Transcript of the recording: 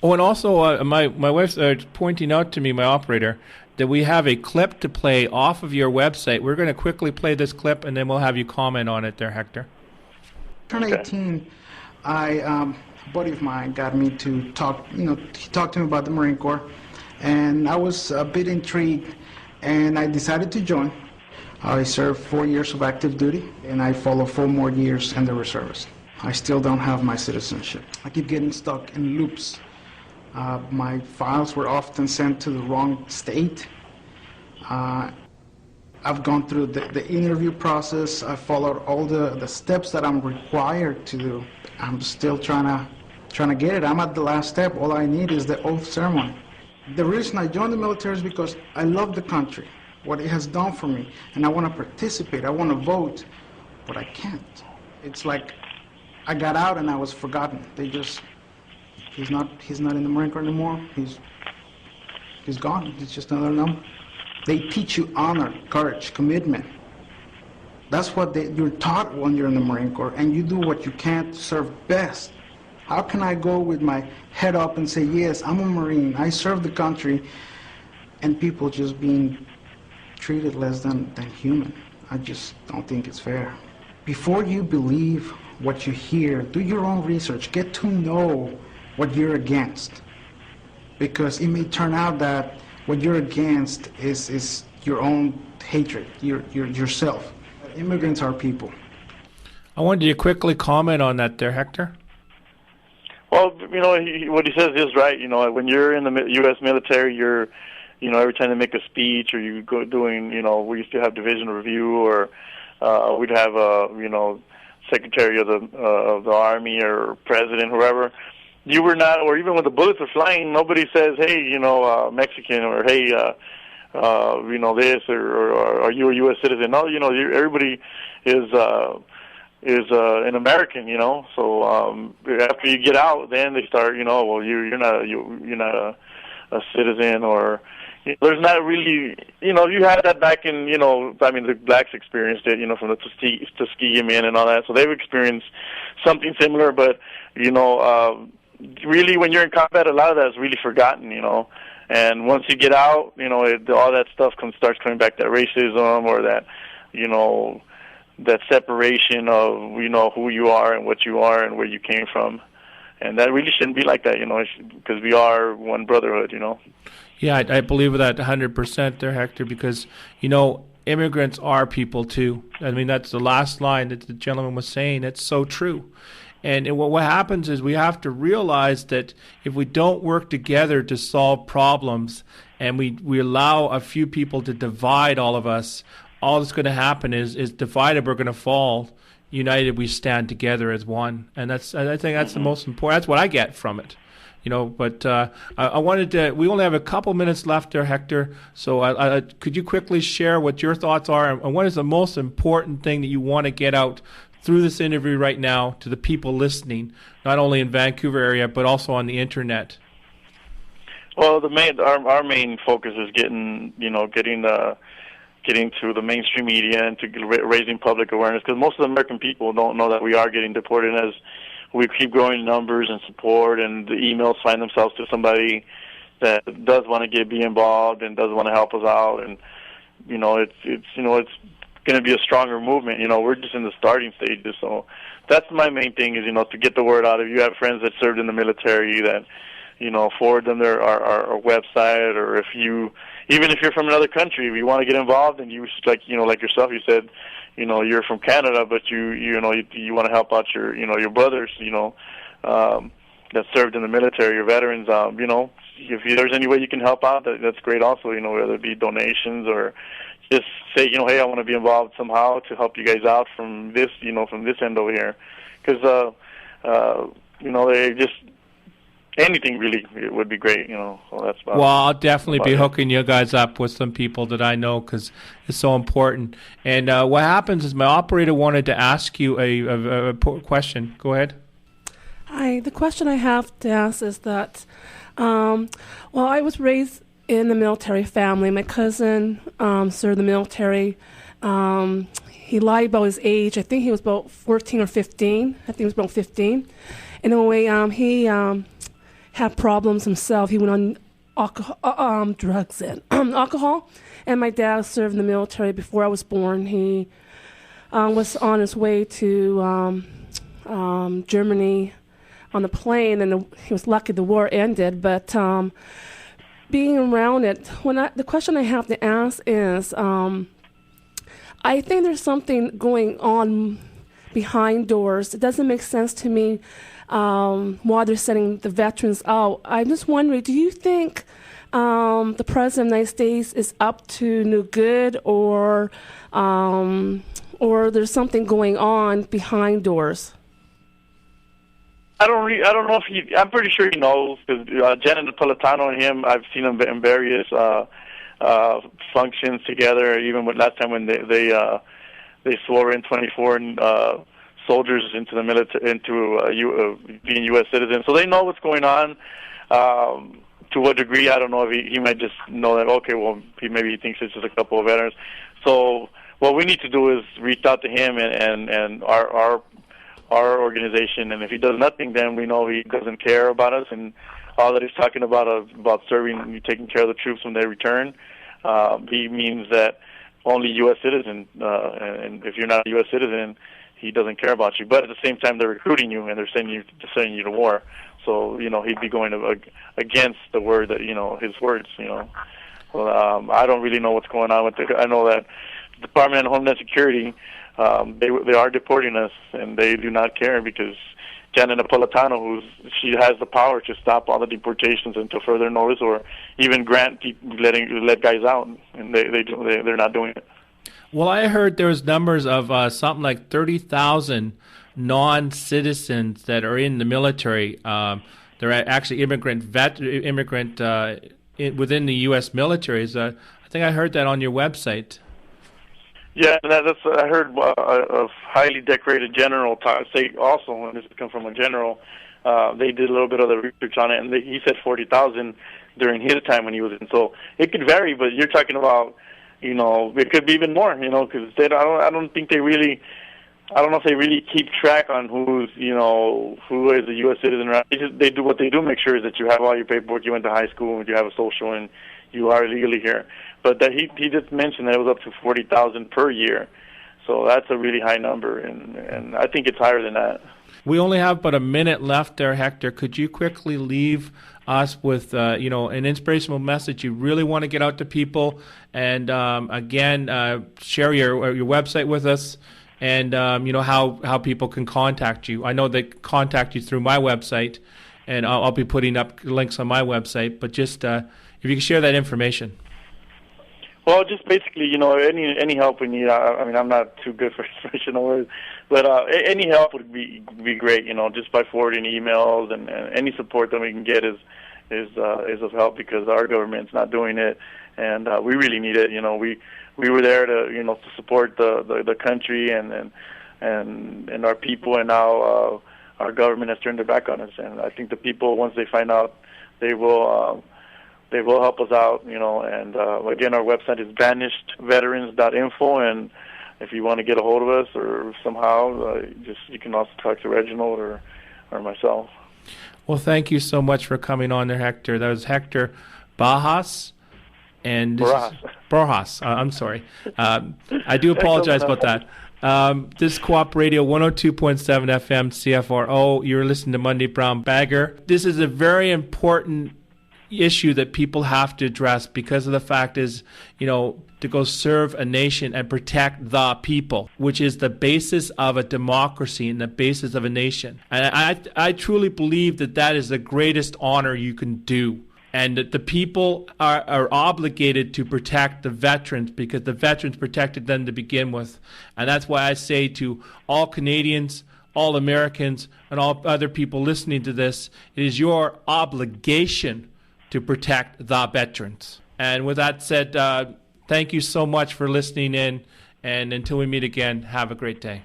Oh, and also my wife's pointing out to me, my operator, that we have a clip to play off of your website. We're going to quickly play this clip, and then we'll have you comment on it there, Hector. Turned 18, a buddy of mine got me to talk, he talked to me about the Marine Corps, and I was a bit intrigued, and I decided to join. I served 4 years of active duty, and I followed 4 more years in the reserves. I still don't have my citizenship. I keep getting stuck in loops. My files were often sent to the wrong state. I've gone through the interview process. I followed all the steps that I'm required to do. I'm still trying to get it. I'm at the last step. All I need is the oath ceremony. The reason I joined the military is because I love the country, what it has done for me, and I want to participate. I want to vote, but I can't. It's like I got out and I was forgotten. He's not in the Marine Corps anymore. He's gone. He's just another number. They teach you honor, courage, commitment. That's what you're taught when you're in the Marine Corps, and you do what you can to serve best. How can I go with my head up and say, yes, I'm a Marine, I serve the country, and people just being treated less than human? I just don't think it's fair. Before you believe what you hear, do your own research. Get to know what you're against, because it may turn out that what you're against is your own hatred, yourself. Immigrants are people. I wanted you to quickly comment on that there, Hector. Well, what he says is right. When you're in the U.S. military, you're, every time they make a speech or you go doing, we used to have division review, or we'd have secretary of the army or president, whoever. You were not, or even when the bullets are flying, nobody says, hey, Mexican, or hey, this, or are you a U.S. citizen? No, everybody is an American, So after you get out, then they start, well, you're not a citizen, or there's not really, you had that back in, the blacks experienced it, from the Tuskegee men and all that, so they've experienced something similar, but really, when you're in combat, a lot of that is really forgotten, And once you get out, all that stuff starts coming back, that racism or that, that separation of, who you are and what you are and where you came from. And that really shouldn't be like that, because we are one brotherhood, Yeah, I believe that 100% there, Hector, because, immigrants are people too. I mean, that's the last line that the gentleman was saying. It's so true. And what happens is we have to realize that if we don't work together to solve problems and we allow a few people to divide all of us, all that's going to happen is divided we're going to fall. United we stand together as one. And I think that's the most important. That's what I get from it. But I wanted to, we only have a couple minutes left there, Hector. So could you quickly share what your thoughts are and what is the most important thing that you want to get out through this interview right now to the people listening, not only in Vancouver area, but also on the internet? Well, our main focus is getting to the mainstream media and to raising public awareness, because most of the American people don't know that we are getting deported. And as we keep growing numbers and support, and the emails find themselves to somebody that does want to be involved and does want to help us out, and it's going to be a stronger movement. We're just in the starting stages, so that's my main thing is to get the word out. If you have friends that served in the military, that forward them our website, or even if you're from another country, if you want to get involved, and you like yourself, you said you're from Canada, but you want to help out your brothers that served in the military, your veterans. If there's any way you can help out, that's great. Also, whether it be donations or just say, hey, I want to be involved somehow to help you guys out from this, from this end over here, because they just anything really would be great, So that's about. Well, I'll definitely be hooking you guys up with some people that I know, because it's so important. And what happens is my operator wanted to ask you a question. Go ahead. Hi. The question I have to ask is that, I was raised in the military family. My cousin served the military. He lied about his age. I think he was about 14 or 15. I think he was about 15. Anyway, he had problems himself. He went on drugs and alcohol. And my dad served in the military before I was born. He was on his way to Germany on the plane, and he was lucky the war ended. But being around it, the question I have to ask is, I think there's something going on behind doors. It doesn't make sense to me while they're sending the veterans out. I'm just wondering, do you think the President of the United States is up to no good, or there's something going on behind doors? I don't know if I'm pretty sure he knows, because Janet Napolitano and him, I've seen them in various functions together. Even last time when they swore in 24 soldiers into the military, into being U.S. citizens, so they know what's going on. To what degree, I don't know. If he might just know that, okay, well, maybe he thinks it's just a couple of veterans. So what we need to do is reach out to him and our organization, and if he does nothing, then we know he doesn't care about us, and all that he's talking about serving and taking care of the troops when they return, he means that only U.S. citizen, and if you're not a U.S. citizen, he doesn't care about you. But at the same time, they're recruiting you, and they're sending you to war. So, he'd be going against the word that, his words, Well, I don't really know what's going on with it. I know that the Department of Homeland Security, they are deporting us, and they do not care, because Janet Napolitano, she has the power to stop all the deportations until further notice, or even grant let guys out, and they're not doing it. Well, I heard there was numbers of something like 30,000 non-citizens that are in the military. They're actually immigrant within the U.S. military. I think I heard that on your website. Yeah, that's I heard a highly decorated general say also, and this comes from a general. They did a little bit of the research on it, and he said 40,000 during his time when he was in. So it could vary, but you're talking about, it could be even more, because I don't think they really. I don't know if they really keep track on who is a U.S. citizen. They do what they do make sure is that you have all your paperwork, you went to high school, and you have a social, and you are legally here. But that he just mentioned that it was up to 40,000 per year. So that's a really high number, and I think it's higher than that. We only have about a minute left there, Hector. Could you quickly leave us with an inspirational message you really want to get out to people, and again, share your website with us, and how people can contact you. I know they contact you through my website, and I'll be putting up links on my website, but just if you can share that information. Well, just basically, any help we need. I mean, I'm not too good for inspirational words, but any help would be great. Just by forwarding emails, and any support that we can get is of help, because our government's not doing it, and we really need it. We were there to support the country and our people, and now our government has turned their back on us. And I think the people, once they find out, they will help us out. And again, our website is banishedveterans.info, and if you want to get a hold of us or somehow, you can also talk to Reginald or myself. Well, thank you so much for coming on there, Hector. That was Hector Barajas. And Barajas. I'm sorry. I do apologize about that. This is Co-op Radio 102.7 FM CFRO. You're listening to Monday Brown Bagger. This is a very important issue that people have to address, because of the fact is, to go serve a nation and protect the people, which is the basis of a democracy and the basis of a nation. And I truly believe that is the greatest honor you can do. And that the people are obligated to protect the veterans, because the veterans protected them to begin with. And that's why I say to all Canadians, all Americans, and all other people listening to this, it is your obligation to protect the veterans. And with that said, thank you so much for listening in. And until we meet again, have a great day.